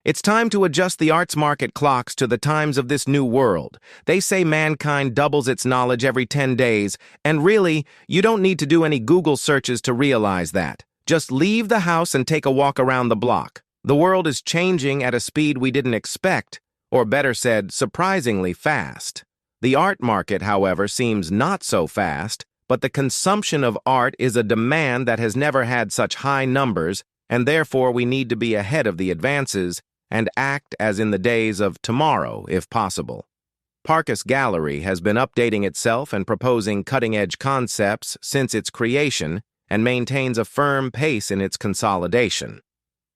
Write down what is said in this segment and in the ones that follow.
It's time to adjust the arts market clocks to the times of this new world. They say mankind doubles its knowledge every 10 days, and really, you don't need to do any Google searches to realize that. Just leave the house and take a walk around the block. The world is changing at a speed we didn't expect, or better said, surprisingly fast. The art market, however, seems not so fast, but the consumption of art is a demand that has never had such high numbers, and therefore we need to be ahead of the advances and act as in the days of tomorrow, if possible. Parcus Gallery has been updating itself and proposing cutting-edge concepts since its creation and maintains a firm pace in its consolidation.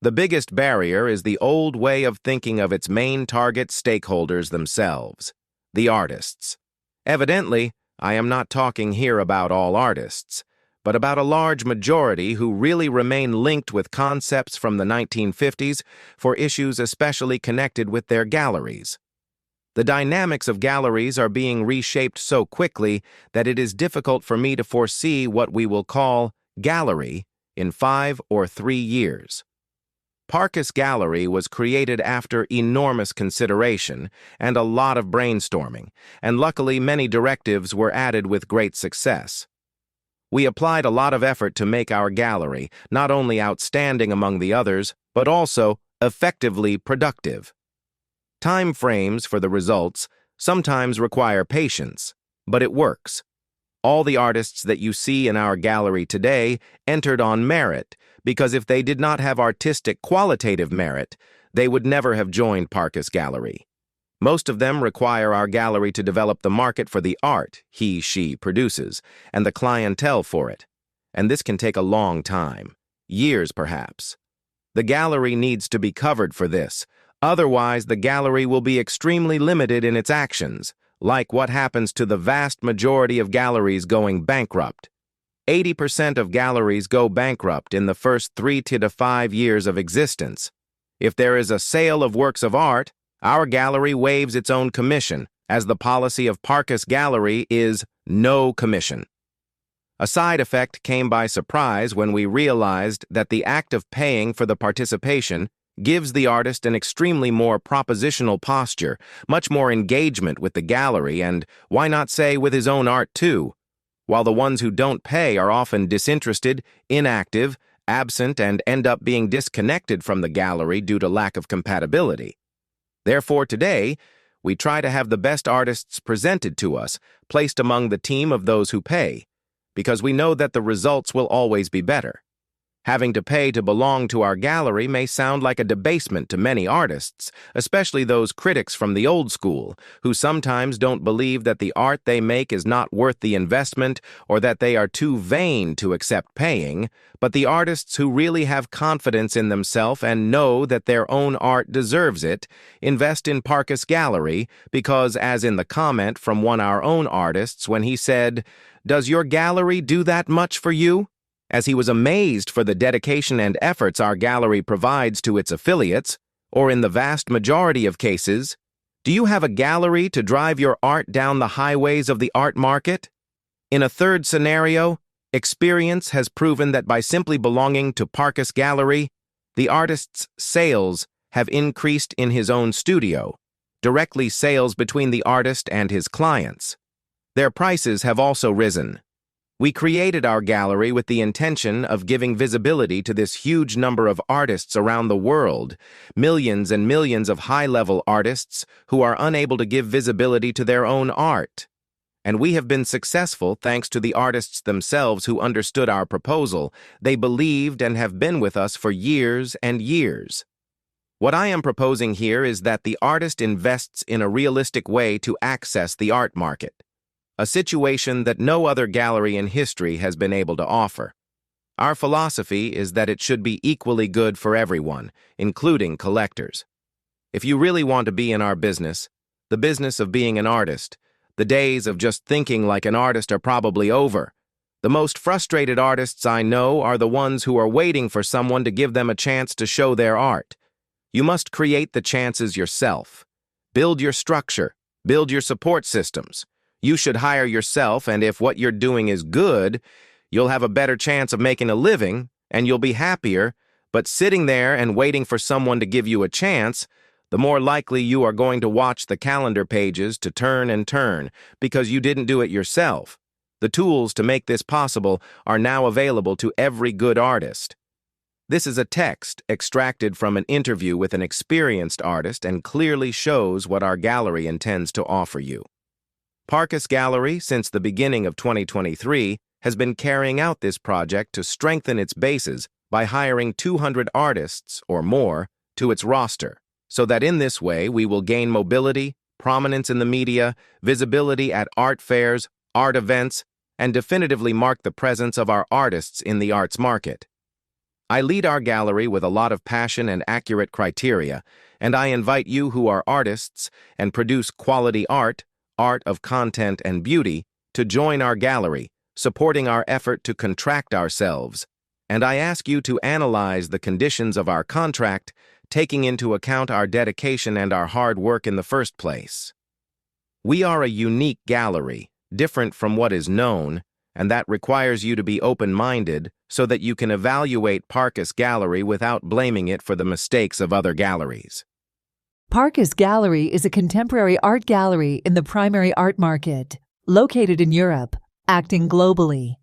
The biggest barrier is the old way of thinking of its main target stakeholders themselves, the artists. Evidently, I am not talking here about all artists, but about a large majority who really remain linked with concepts from the 1950s for issues especially connected with their galleries. The dynamics of galleries are being reshaped so quickly that it is difficult for me to foresee what we will call gallery in 5 or 3 years. Parcus Gallery was created after enormous consideration and a lot of brainstorming, and luckily many directives were added with great success. We applied a lot of effort to make our gallery not only outstanding among the others, but also effectively productive. Time frames for the results sometimes require patience, but it works. All the artists that you see in our gallery today entered on merit, because if they did not have artistic qualitative merit, they would never have joined Parcus Gallery. Most of them require our gallery to develop the market for the art he/she produces, and the clientele for it. And this can take a long time, years perhaps. The gallery needs to be covered for this, otherwise the gallery will be extremely limited in its actions, like what happens to the vast majority of galleries going bankrupt. 80% of galleries go bankrupt in the first 3 to 5 years of existence. If there is a sale of works of art, our gallery waives its own commission, as the policy of Parcus Gallery is no commission. A side effect came by surprise when we realized that the act of paying for the participation gives the artist an extremely more propositional posture, much more engagement with the gallery, and, why not say, with his own art too, while the ones who don't pay are often disinterested, inactive, absent, and end up being disconnected from the gallery due to lack of compatibility. Therefore, today, we try to have the best artists presented to us, placed among the team of those who pay, because we know that the results will always be better. Having to pay to belong to our gallery may sound like a debasement to many artists, especially those critics from the old school, who sometimes don't believe that the art they make is not worth the investment or that they are too vain to accept paying, but the artists who really have confidence in themselves and know that their own art deserves it, invest in Parcus Gallery because, as in the comment from one of our own artists when he said, "Does your gallery do that much for you?" as he was amazed for the dedication and efforts our gallery provides to its affiliates, or in the vast majority of cases, do you have a gallery to drive your art down the highways of the art market? In a third scenario, experience has proven that by simply belonging to Parcus Gallery, the artist's sales have increased in his own studio, directly sales between the artist and his clients. Their prices have also risen. We created our gallery with the intention of giving visibility to this huge number of artists around the world, millions and millions of high-level artists who are unable to give visibility to their own art. And we have been successful thanks to the artists themselves who understood our proposal. They believed and have been with us for years and years. What I am proposing here is that the artist invests in a realistic way to access the art market, a situation that no other gallery in history has been able to offer. Our philosophy is that it should be equally good for everyone, including collectors. If you really want to be in our business, the business of being an artist, the days of just thinking like an artist are probably over. The most frustrated artists I know are the ones who are waiting for someone to give them a chance to show their art. You must create the chances yourself. Build your structure, build your support systems. You should hire yourself, and if what you're doing is good, you'll have a better chance of making a living, and you'll be happier, But sitting there and waiting for someone to give you a chance, the more likely you are going to watch the calendar pages to turn and turn because you didn't do it yourself. The tools to make this possible are now available to every good artist. This is a text extracted from an interview with an experienced artist and clearly shows what our gallery intends to offer you. Parcus Gallery, since the beginning of 2023, has been carrying out this project to strengthen its bases by hiring 200 artists or more to its roster, so that in this way we will gain mobility, prominence in the media, visibility at art fairs, art events, and definitively mark the presence of our artists in the arts market. I lead our gallery with a lot of passion and accurate criteria, and I invite you who are artists and produce quality art of content and beauty, to join our gallery, supporting our effort to contract ourselves. And I ask you to analyze the conditions of our contract, taking into account our dedication and our hard work in the first place. We are a unique gallery, different from what is known, and that requires you to be open-minded so that you can evaluate Parcus Gallery without blaming it for the mistakes of other galleries. Parcus Gallery is a contemporary art gallery in the primary art market, located in Europe, acting globally.